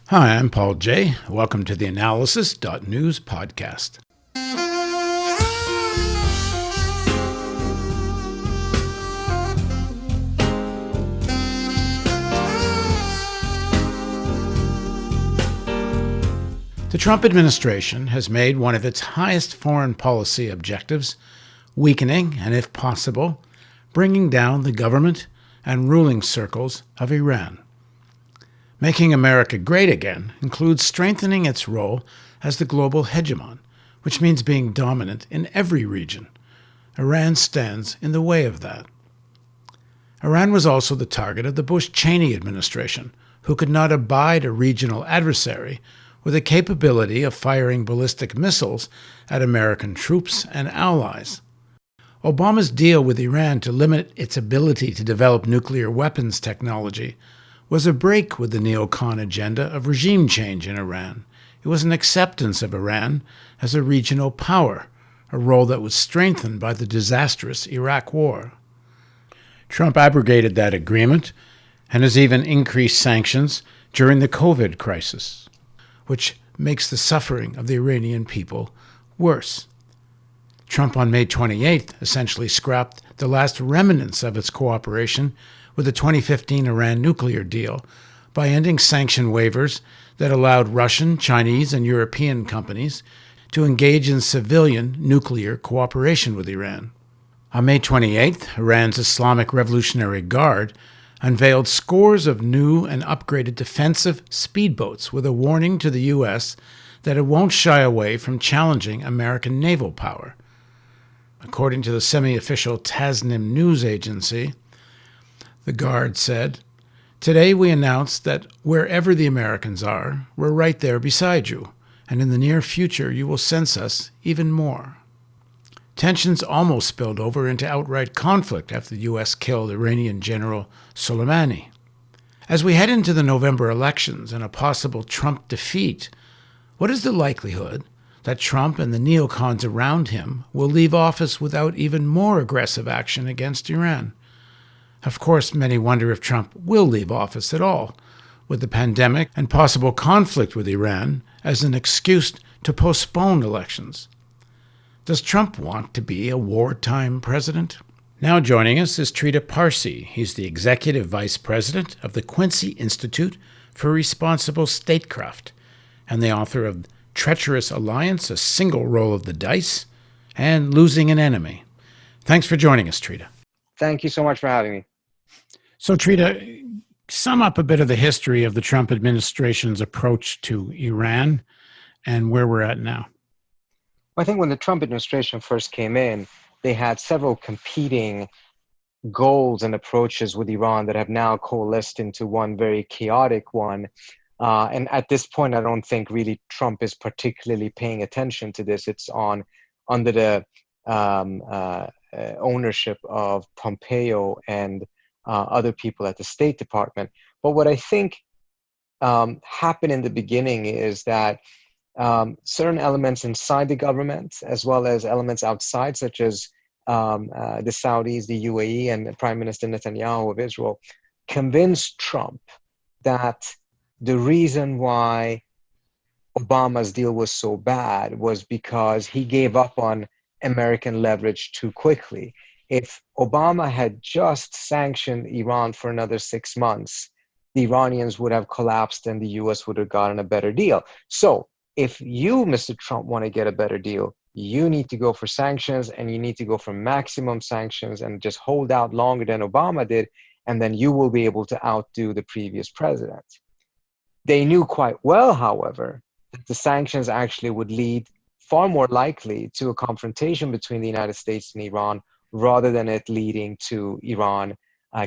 Hi, I'm Paul J. Welcome to theAnalysis.news podcast. The Trump administration has made one of its highest foreign policy objectives weakening and, if possible, bringing down the government and ruling circles of Iran. Making America great again includes strengthening its role as the global hegemon, which means being dominant in every region. Iran stands in the way of that. Iran was also the target of the Bush-Cheney administration, who could not abide a regional adversary with the capability of firing ballistic missiles at American troops and allies. Obama's deal with Iran to limit its ability to develop nuclear weapons technology was a break with the neocon agenda of regime change in Iran. It was an acceptance of Iran as a regional power, a role that was strengthened by the disastrous Iraq War. Trump abrogated that agreement and has even increased sanctions during the COVID crisis, which makes the suffering of the Iranian people worse. Trump on May 28th essentially scrapped the last remnants of its cooperation with the 2015 Iran nuclear deal by ending sanction waivers that allowed Russian, Chinese, and European companies to engage in civilian nuclear cooperation with Iran. On May 28th, Iran's Islamic Revolutionary Guard unveiled scores of new and upgraded defensive speedboats with a warning to the U.S. that it won't shy away from challenging American naval power. According to the semi-official Tasnim news agency, the Guard said, "Today we announced that wherever the Americans are, we're right there beside you, and in the near future you will sense us even more." Tensions almost spilled over into outright conflict after the U.S. killed Iranian General Soleimani. As we head into the November elections and a possible Trump defeat, what is the likelihood that Trump and the neocons around him will leave office without even more aggressive action against Iran? Of course, many wonder if Trump will leave office at all, with the pandemic and possible conflict with Iran as an excuse to postpone elections. Does Trump want to be a wartime president? Now joining us is Trita Parsi. He's the Executive Vice President of the Quincy Institute for Responsible Statecraft and the author of Treacherous Alliance, A Single Roll of the Dice, and Losing an Enemy. Thanks for joining us, Trita. Thank you so much for having me. So, Trita, sum up a bit of the history of the Trump administration's approach to Iran and where we're at now. I think when the Trump administration first came in, they had several competing goals and approaches with Iran that have now coalesced into one very chaotic one. And at this point, I don't think really Trump is particularly paying attention to this. It's under the ownership of Pompeo and other people at the State Department. But what I think happened in the beginning is that certain elements inside the government, as well as elements outside, such as the Saudis, the UAE, and Prime Minister Netanyahu of Israel, convinced Trump that the reason why Obama's deal was so bad was because he gave up on American leverage too quickly. If Obama had just sanctioned Iran for another 6 months, the Iranians would have collapsed and the US would have gotten a better deal. So if you, Mr. Trump, want to get a better deal, you need to go for sanctions, and you need to go for maximum sanctions and just hold out longer than Obama did, and then you will be able to outdo the previous president. They knew quite well, however, that the sanctions actually would lead far more likely to a confrontation between the United States and Iran, rather than it leading to Iran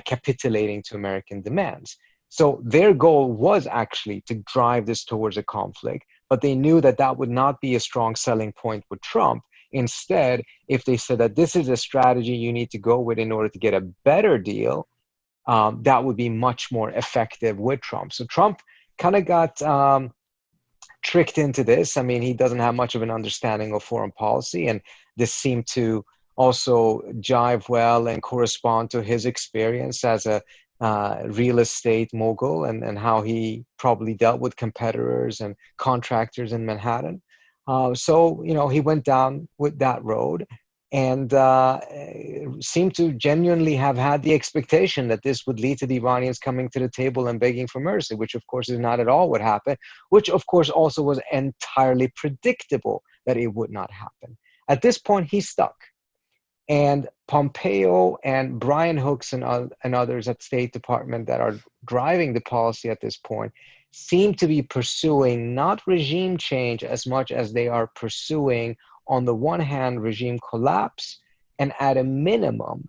capitulating to American demands. So their goal was actually to drive this towards a conflict, but they knew that that would not be a strong selling point with Trump. Instead, if they said that this is a strategy you need to go with in order to get a better deal, that would be much more effective with Trump. So Trump kind of got tricked into this. I mean, he doesn't have much of an understanding of foreign policy, and this seemed to also jive well and correspond to his experience as a real estate mogul, and how he probably dealt with competitors and contractors in Manhattan. So, he went down with that road, and seemed to genuinely have had the expectation that this would lead to the Iranians coming to the table and begging for mercy, which of course is not at all what happened, which of course also was entirely predictable that it would not happen. At this point, he's stuck. And Pompeo and Brian Hooks and others at State Department that are driving the policy at this point seem to be pursuing not regime change as much as they are pursuing, on the one hand, regime collapse, and at a minimum,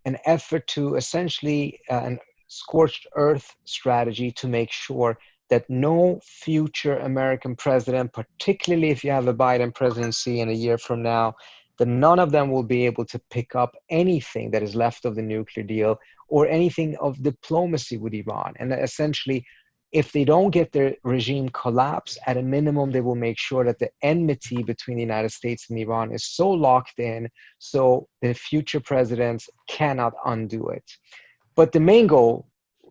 an effort to essentially an scorched earth strategy to make sure that no future American president, particularly if you have a Biden presidency in a year from now, that none of them will be able to pick up anything that is left of the nuclear deal or anything of diplomacy with Iran. And essentially, if they don't get their regime collapse, at a minimum, they will make sure that the enmity between the United States and Iran is so locked in, so the future presidents cannot undo it. But the main goal,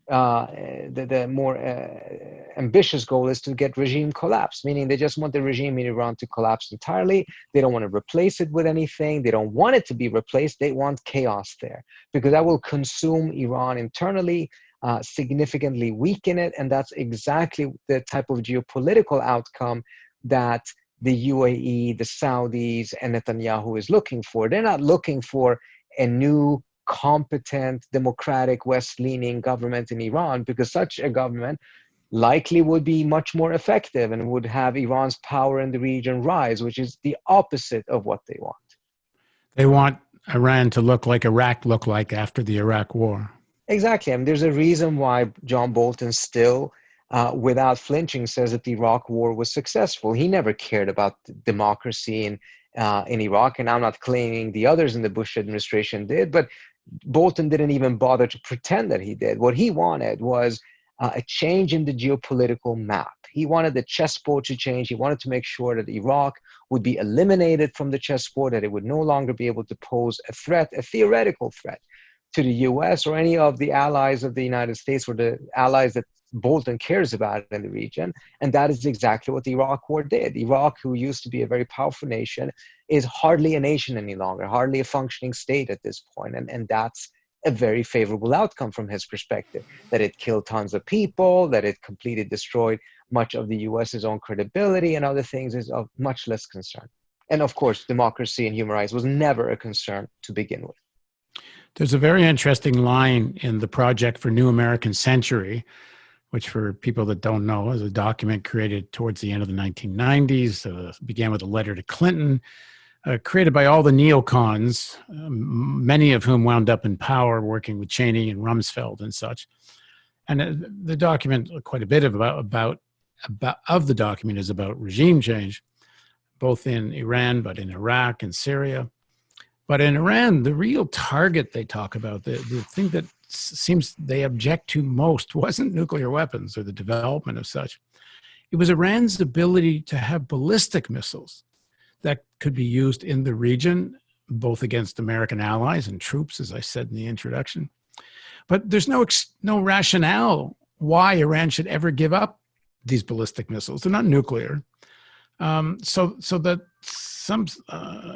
the more ambitious goal, is to get regime collapse, meaning they just want the regime in Iran to collapse entirely. They don't want to replace it with anything. They don't want it to be replaced. They want chaos there, because that will consume Iran internally, significantly weaken it. And that's exactly the type of geopolitical outcome that the UAE, the Saudis, and Netanyahu is looking for. They're not looking for a new, competent, democratic, West-leaning government in Iran, because such a government likely would be much more effective and would have Iran's power in the region rise, which is the opposite of what they want. They want Iran to look like Iraq looked like after the Iraq War. Exactly. I mean, there's a reason why John Bolton still, without flinching, says that the Iraq War was successful. He never cared about democracy in Iraq, and I'm not claiming the others in the Bush administration did, but Bolton didn't even bother to pretend that he did. What he wanted was a change in the geopolitical map. He wanted the chessboard to change. He wanted to make sure that Iraq would be eliminated from the chessboard, that it would no longer be able to pose a threat, a theoretical threat, to the US or any of the allies of the United States, or the allies that Bolton cares about in the region. And that is exactly what the Iraq War did. Iraq, who used to be a very powerful nation, is hardly a nation any longer, hardly a functioning state at this point. And that's a very favorable outcome from his perspective, that it killed tons of people, that it completely destroyed much of the US's own credibility, and other things is of much less concern. And of course, democracy and human rights was never a concern to begin with. There's a very interesting line in the Project for New American Century, which, for people that don't know, is a document created towards the end of the 1990s, began with a letter to Clinton, created by all the neocons, many of whom wound up in power working with Cheney and Rumsfeld and such. And the document, quite a bit of the document is about regime change, both in Iran, but in Iraq and Syria. But in Iran, the real target they talk about, the thing that seems they object to most, wasn't nuclear weapons or the development of such. It was Iran's ability to have ballistic missiles that could be used in the region, both against American allies and troops, as I said in the introduction. But there's no rationale why Iran should ever give up these ballistic missiles. They're not nuclear. So that some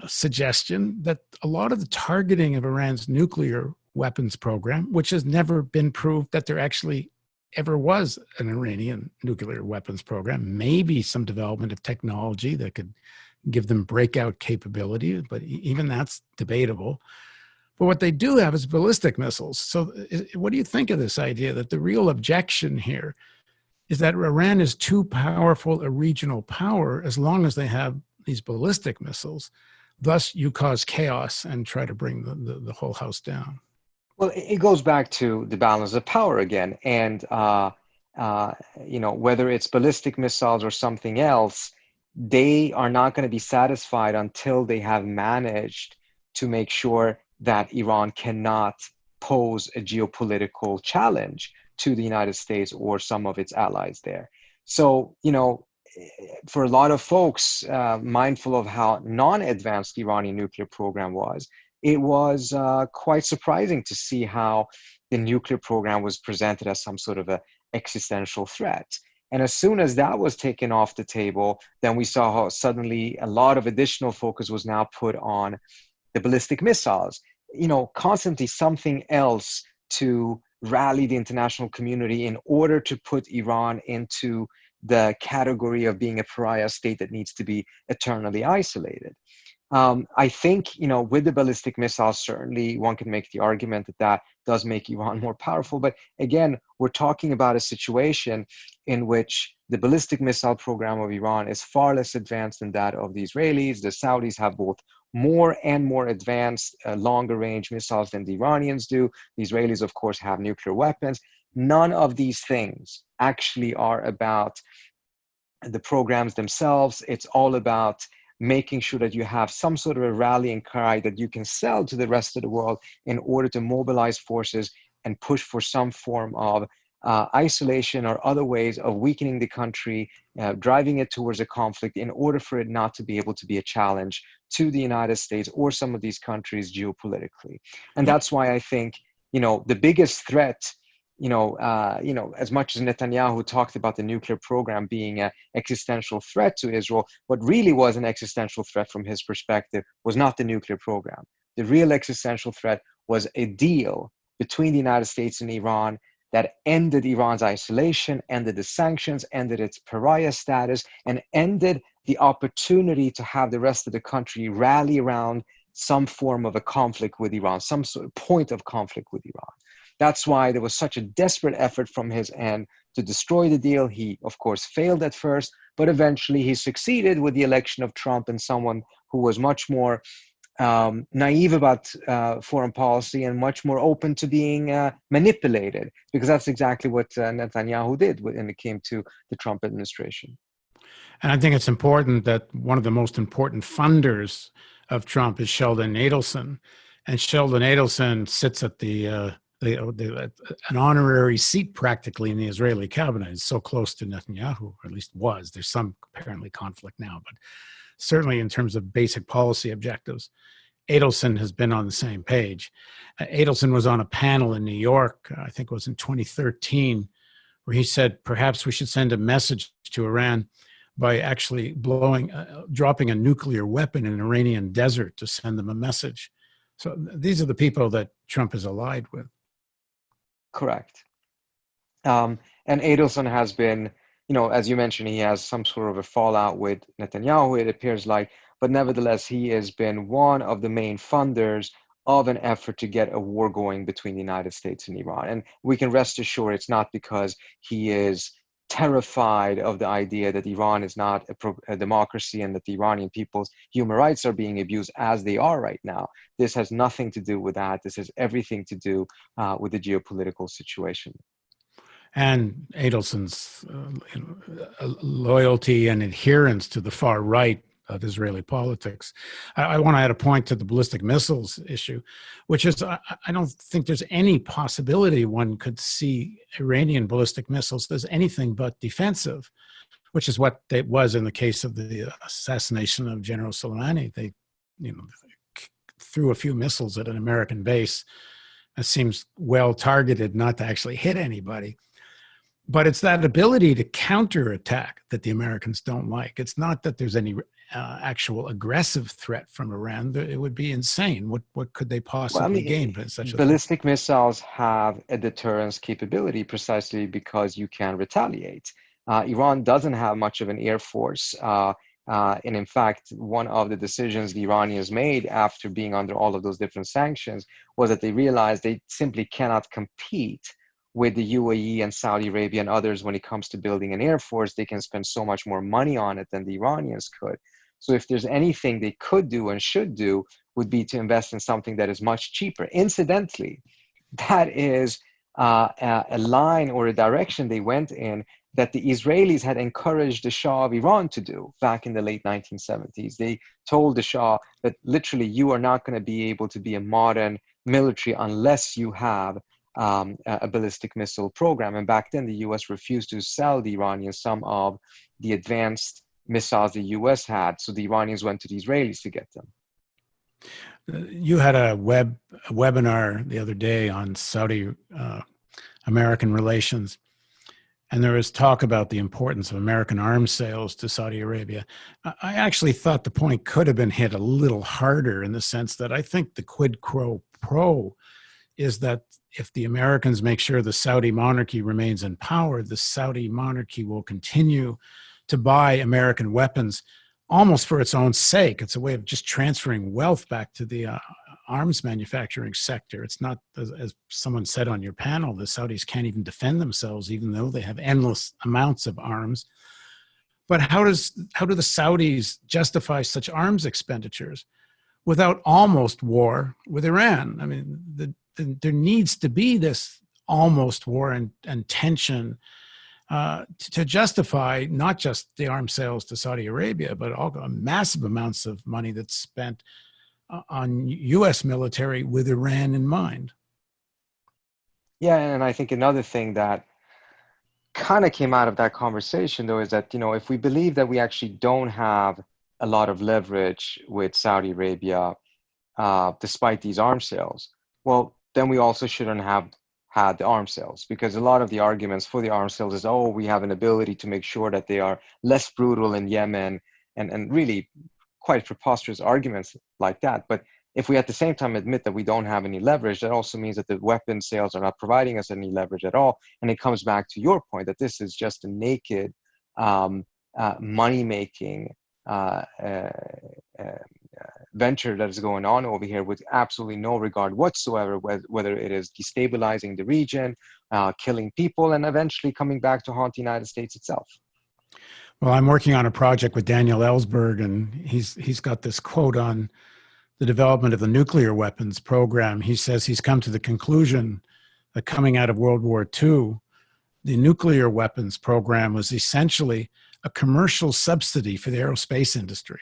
suggestion that a lot of the targeting of Iran's nuclear weapons program, which has never been proved that there actually ever was an Iranian nuclear weapons program, maybe some development of technology that could give them breakout capability, but even that's debatable. But what they do have is ballistic missiles. So what do you think of this idea that the real objection here is that Iran is too powerful a regional power as long as they have these ballistic missiles? Thus, you cause chaos and try to bring the whole house down. Well, it goes back to the balance of power again. And, whether it's ballistic missiles or something else, they are not going to be satisfied until they have managed to make sure that Iran cannot pose a geopolitical challenge to the United States or some of its allies there. So, for a lot of folks mindful of how non-advanced the Iranian nuclear program was, it was quite surprising to see how the nuclear program was presented as some sort of a existential threat. And as soon as that was taken off the table, then we saw how suddenly a lot of additional focus was now put on the ballistic missiles. Constantly something else to rally the international community in order to put Iran into the category of being a pariah state that needs to be eternally isolated. I think, with the ballistic missiles, certainly one can make the argument that that does make Iran more powerful. But again, we're talking about a situation in which the ballistic missile program of Iran is far less advanced than that of the Israelis. The Saudis have both more and more advanced, longer range missiles than the Iranians do. The Israelis, of course, have nuclear weapons. None of these things actually are about the programs themselves. It's all about making sure that you have some sort of a rallying cry that you can sell to the rest of the world in order to mobilize forces and push for some form of isolation or other ways of weakening the country, driving it towards a conflict in order for it not to be able to be a challenge to the United States or some of these countries geopolitically. And that's why I think, the biggest threat, as much as Netanyahu talked about the nuclear program being an existential threat to Israel, what really was an existential threat from his perspective was not the nuclear program. The real existential threat was a deal between the United States and Iran that ended Iran's isolation, ended the sanctions, ended its pariah status, and ended the opportunity to have the rest of the country rally around some form of a conflict with Iran, some sort of point of conflict with Iran. That's why there was such a desperate effort from his end to destroy the deal. He, of course, failed at first, but eventually he succeeded with the election of Trump and someone who was much more naive about foreign policy and much more open to being manipulated, because that's exactly what Netanyahu did when it came to the Trump administration. And I think it's important that one of the most important funders of Trump is Sheldon Adelson. And Sheldon Adelson sits at an honorary seat practically in the Israeli cabinet. It's so close to Netanyahu, or at least was. There's some apparently conflict now, but certainly in terms of basic policy objectives, Adelson has been on the same page. Adelson was on a panel in New York, I think it was in 2013, where he said perhaps we should send a message to Iran by actually dropping a nuclear weapon in an Iranian desert to send them a message. So these are the people that Trump is allied with. Correct. And Adelson has been, as you mentioned, he has some sort of a fallout with Netanyahu, it appears like, but nevertheless, he has been one of the main funders of an effort to get a war going between the United States and Iran. And we can rest assured it's not because he is terrified of the idea that Iran is not a democracy and that the Iranian people's human rights are being abused as they are right now. This has nothing to do with that. This has everything to do with the geopolitical situation. And Adelson's loyalty and adherence to the far right of Israeli politics. I want to add a point to the ballistic missiles issue, which is I don't think there's any possibility one could see Iranian ballistic missiles as anything but defensive, which is what it was in the case of the assassination of General Soleimani. They, threw a few missiles at an American base. It seems well targeted, not to actually hit anybody. But it's that ability to counterattack that the Americans don't like. It's not that there's any actual aggressive threat from Iran. It would be insane. What could they possibly gain by such a ballistic missiles have a deterrence capability precisely because you can retaliate. Iran doesn't have much of an air force. And in fact, one of the decisions the Iranians made after being under all of those different sanctions was that they realized they simply cannot compete with the UAE and Saudi Arabia and others when it comes to building an air force. They can spend so much more money on it than the Iranians could. So if there's anything they could do and should do, would be to invest in something that is much cheaper. Incidentally, that is a line or a direction they went in that the Israelis had encouraged the Shah of Iran to do back in the late 1970s. They told the Shah that literally you are not going to be able to be a modern military unless you have a ballistic missile program. And back then, the US refused to sell the Iranians some of the advanced missiles the US had. So the Iranians went to the Israelis to get them. You had a webinar the other day on Saudi American relations, and there was talk about the importance of American arms sales to Saudi Arabia. I actually thought the point could have been hit a little harder in the sense that I think the quid pro is that if the Americans make sure the Saudi monarchy remains in power, the Saudi monarchy will continue to buy American weapons almost for its own sake. It's a way of just transferring wealth back to the arms manufacturing sector. It's not, as someone said on your panel, the Saudis can't even defend themselves, even though they have endless amounts of arms. But how do the Saudis justify such arms expenditures without almost war with Iran? I mean, there needs to be this almost war and tension to justify not just the arms sales to Saudi Arabia, but all massive amounts of money that's spent on U.S. military with Iran in mind. Yeah, and I think another thing that kind of came out of that conversation, though, is that, if we believe that we actually don't have a lot of leverage with Saudi Arabia, despite these arms sales, well, then we also shouldn't have had the arms sales, because a lot of the arguments for the arms sales is, oh, we have an ability to make sure that they are less brutal in Yemen, and really quite preposterous arguments like that. But if we at the same time admit that we don't have any leverage, that also means that the weapon sales are not providing us any leverage at all. And it comes back to your point that this is just a naked money-making venture that is going on over here with absolutely no regard whatsoever, whether it is destabilizing the region, killing people, and eventually coming back to haunt the United States itself. Well, I'm working on a project with Daniel Ellsberg, and he's got this quote on the development of the nuclear weapons program. He says he's come to the conclusion that coming out of World War II, the nuclear weapons program was essentially a commercial subsidy for the aerospace industry.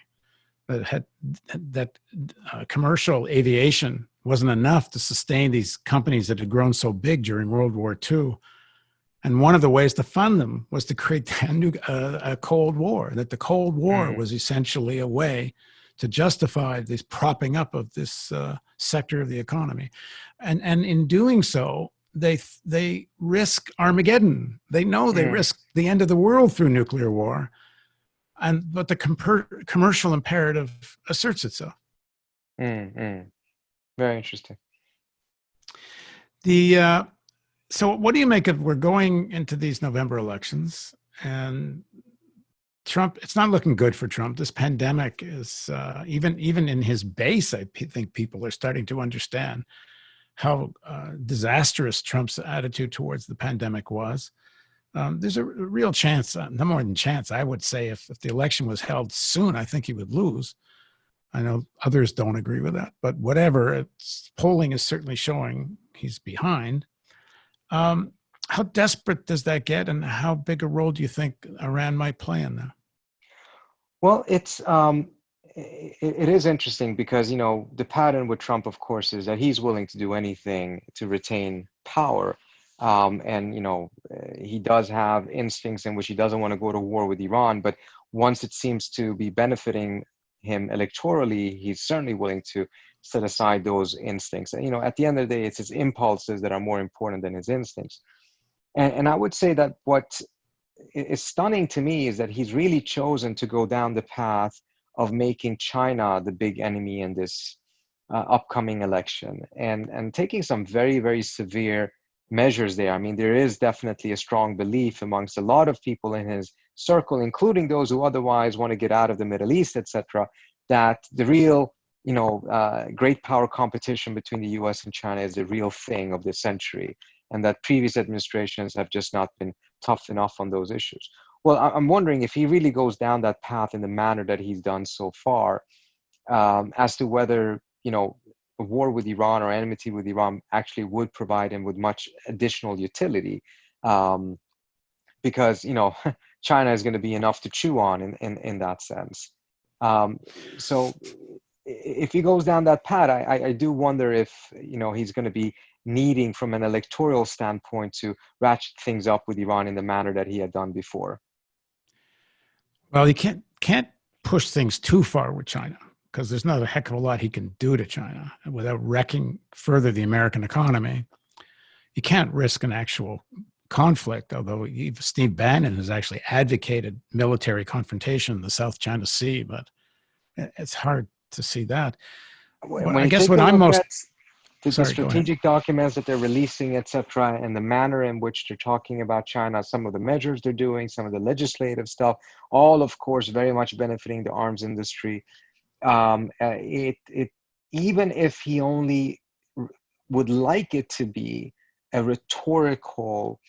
That commercial aviation wasn't enough to sustain these companies that had grown so big during World War II. And one of the ways to fund them was to create a Cold War, that the Cold War was essentially a way to justify this propping up of this sector of the economy. And in doing so, they risk Armageddon. They know they risk the end of the world through nuclear war. But the commercial imperative asserts itself. Very interesting. So what do you make of, we're going into these November elections, and Trump, it's not looking good for Trump. This pandemic is, even in his base, I think people are starting to understand how disastrous Trump's attitude towards the pandemic was. There's a real chance, no more than chance, I would say, if the election was held soon, I think he would lose. I know others don't agree with that, but whatever, polling is certainly showing he's behind. How desperate does that get, and how big a role do you think Iran might play in that? Well, it is interesting because, the pattern with Trump, of course, is that he's willing to do anything to retain power. And, he does have instincts in which he doesn't want to go to war with Iran, but once it seems to be benefiting him electorally, he's certainly willing to set aside those instincts. And, at the end of the day, it's his impulses that are more important than his instincts. And I would say that what is stunning to me is that he's really chosen to go down the path of making China the big enemy in this upcoming election, and taking some very, very severe measures there. I mean, there is definitely a strong belief amongst a lot of people in his circle, including those who otherwise want to get out of the Middle East, etc., that the real, great power competition between the US and China is the real thing of this century, and that previous administrations have just not been tough enough on those issues. Well, I'm wondering if he really goes down that path in the manner that he's done so far, as to whether, a war with Iran or enmity with Iran actually would provide him with much additional utility, because, China is going to be enough to chew on in that sense. So if he goes down that path, I do wonder if, he's going to be needing, from an electoral standpoint, to ratchet things up with Iran in the manner that he had done before. Well, you can't push things too far with China. because there's not a heck of a lot he can do to China without wrecking further the American economy. You can't risk an actual conflict, although Steve Bannon has actually advocated military confrontation in the South China Sea, but it's hard to see that. But When I you guess take what a I'm look most at the sorry, go ahead. strategic documents that they're releasing, etc., and the manner in which they're talking about China, some of the measures they're doing, some of the legislative stuff, all of course very much benefiting the arms industry. It even if he only would like it to be a rhetorical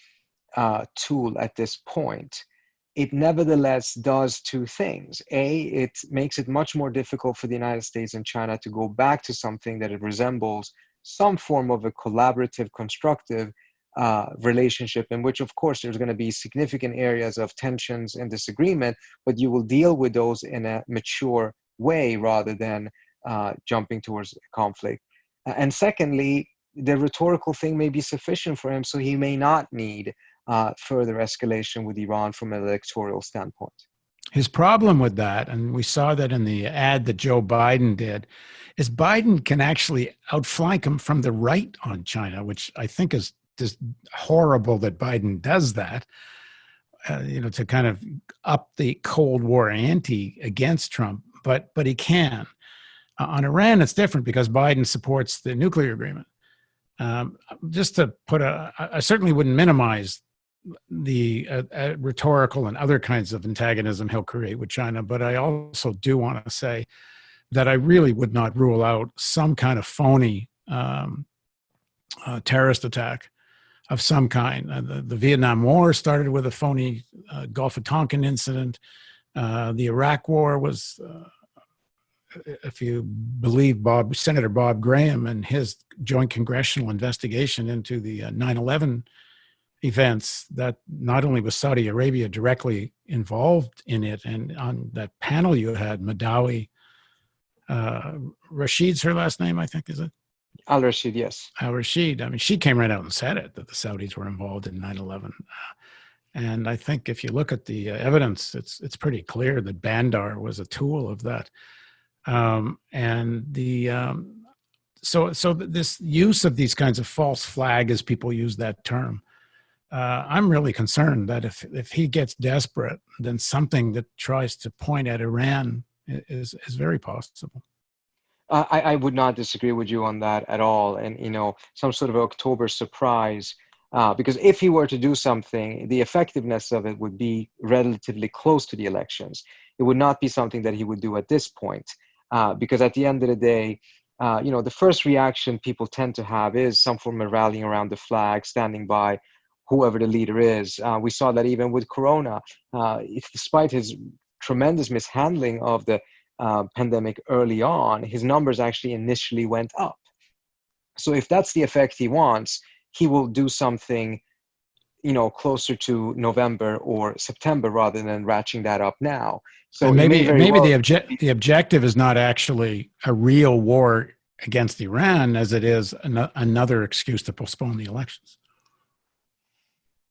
tool at this point, it nevertheless does two things. A, it makes it much more difficult for the United States and China to go back to something that it resembles some form of a collaborative, constructive relationship, in which, of course, there's going to be significant areas of tensions and disagreement, but you will deal with those in a mature way rather than jumping towards conflict. And secondly, the rhetorical thing may be sufficient for him, so he may not need further escalation with Iran from an electoral standpoint. His problem with that, and we saw that in the ad that Joe Biden did, is Biden can actually outflank him from the right on China, which I think is just horrible that Biden does that, to kind of up the Cold War ante against Trump. But he can. On Iran, it's different because Biden supports the nuclear agreement. Just to put I certainly wouldn't minimize the rhetorical and other kinds of antagonism he'll create with China, but I also do want to say that I really would not rule out some kind of phony terrorist attack of some kind. The Vietnam War started with a phony Gulf of Tonkin incident. The Iraq War was, if you believe Senator Bob Graham and his joint congressional investigation into the 9/11 events, that not only was Saudi Arabia directly involved in it, and on that panel you had Madawi, Rashid's her last name, I think, is it? Al-Rashid, yes. Al-Rashid. I mean, she came right out and said it, that the Saudis were involved in 9/11. And I think if you look at the evidence, it's pretty clear that Bandar was a tool of that. So this use of these kinds of false flag, as people use that term, I'm really concerned that if he gets desperate, then something that tries to point at Iran is very possible. I would not disagree with you on that at all. And, some sort of October surprise, because if he were to do something, the effectiveness of it would be relatively close to the elections. It would not be something that he would do at this point, because at the end of the day, the first reaction people tend to have is some form of rallying around the flag, standing by whoever the leader is. We saw that even with Corona, despite his tremendous mishandling of the pandemic early on, his numbers actually initially went up. So if that's the effect he wants, he will do something, closer to November or September rather than ratcheting that up now. So and maybe the objective is not actually a real war against Iran, as it is another excuse to postpone the elections.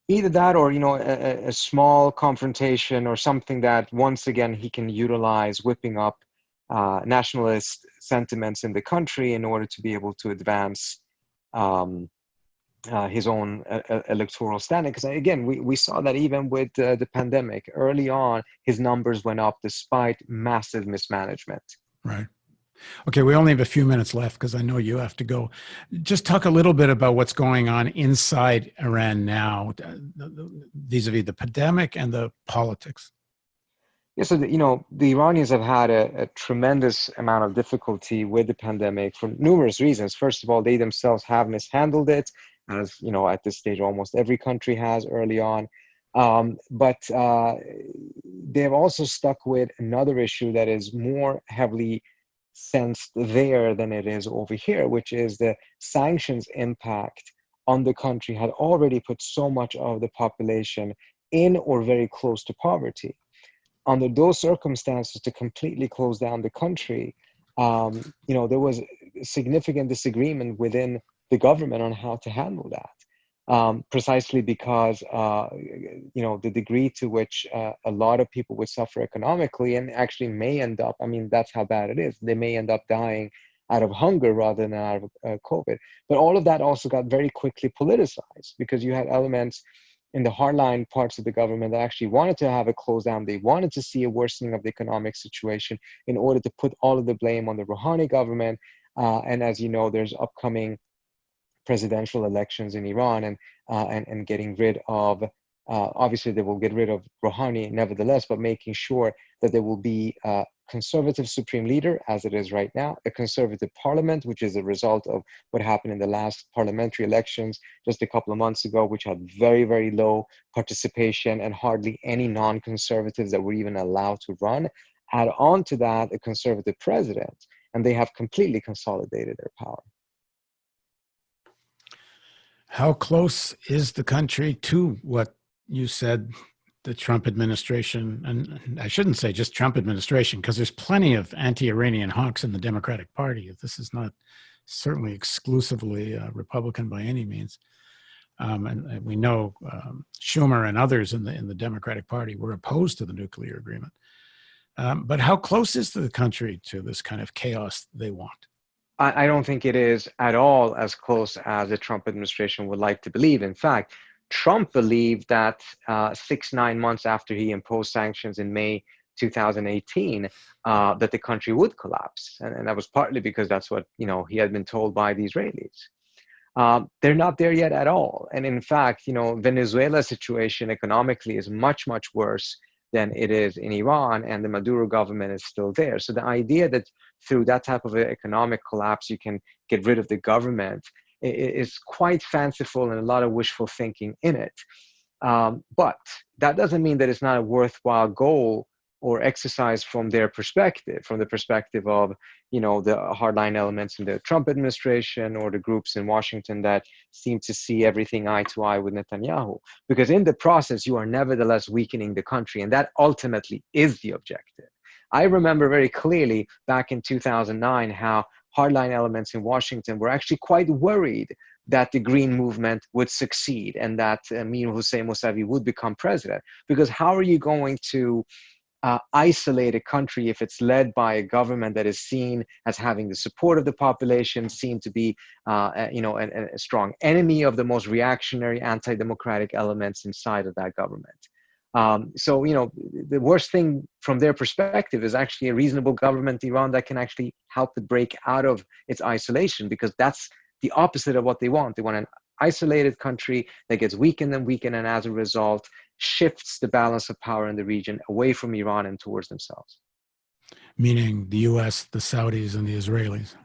Either that, or a small confrontation, or something that once again he can utilize, whipping up nationalist sentiments in the country in order to be able to advance his own electoral standing. Because again, we saw that even with the pandemic early on, his numbers went up despite massive mismanagement. Right. Okay, we only have a few minutes left because I know you have to go. Just talk a little bit about what's going on inside Iran now, vis-a-vis the pandemic and the politics. Yeah, so the Iranians have had a tremendous amount of difficulty with the pandemic for numerous reasons. First of all, they themselves have mishandled it, as at this stage almost every country has early on. But they've also stuck with another issue that is more heavily sensed there than it is over here, which is the sanctions impact on the country had already put so much of the population in or very close to poverty. Under those circumstances, to completely close down the country, there was significant disagreement within the government on how to handle that. precisely because the degree to which a lot of people would suffer economically and actually may end up, I mean, that's how bad it is. They may end up dying out of hunger rather than out of COVID. But all of that also got very quickly politicized because you had elements in the hardline parts of the government that actually wanted to have a close down. They wanted to see a worsening of the economic situation in order to put all of the blame on the Rouhani government. And as you know, there's upcoming presidential elections in Iran, and getting rid of, obviously they will get rid of Rouhani nevertheless, but making sure that there will be a conservative supreme leader, as it is right now, a conservative parliament, which is a result of what happened in the last parliamentary elections just a couple of months ago, which had very, very low participation and hardly any non-conservatives that were even allowed to run. Add on to that a conservative president, and they have completely consolidated their power. How close is the country to what you said the Trump administration, and I shouldn't say just Trump administration, because there's plenty of anti-Iranian hawks in the Democratic Party. This is not certainly exclusively Republican by any means. And we know Schumer and others in the Democratic Party were opposed to the nuclear agreement. But how close is the country to this kind of chaos they want? I don't think it is at all as close as the Trump administration would like to believe. In fact, Trump believed that 6-9 months after he imposed sanctions in May 2018, that the country would collapse. And that was partly because that's what he had been told by the Israelis. They're not there yet at all. And in fact, Venezuela's situation economically is much, much worse than it is in Iran, and the Maduro government is still there. So the idea that through that type of economic collapse you can get rid of the government is quite fanciful and a lot of wishful thinking in it. But that doesn't mean that it's not a worthwhile goal or exercise from their perspective, from the perspective of the hardline elements in the Trump administration or the groups in Washington that seem to see everything eye to eye with Netanyahu. Because in the process, you are nevertheless weakening the country, and that ultimately is the objective. I remember very clearly back in 2009 how hardline elements in Washington were actually quite worried that the Green Movement would succeed and that Mir Hossein Mousavi would become president. Because how are you going to isolate a country if it's led by a government that is seen as having the support of the population, seen to be a strong enemy of the most reactionary, anti-democratic elements inside of that government? So the worst thing from their perspective is actually a reasonable government in Iran that can actually help it break out of its isolation, because that's the opposite of what they want. They want an isolated country that gets weakened and weakened, and as a result shifts the balance of power in the region away from Iran and towards themselves. Meaning the U.S., the Saudis, and the Israelis.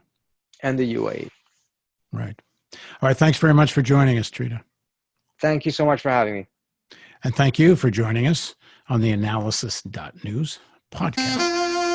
And the UAE. Right. All right. Thanks very much for joining us, Trita. Thank you so much for having me. And thank you for joining us on the theAnalysis.news podcast.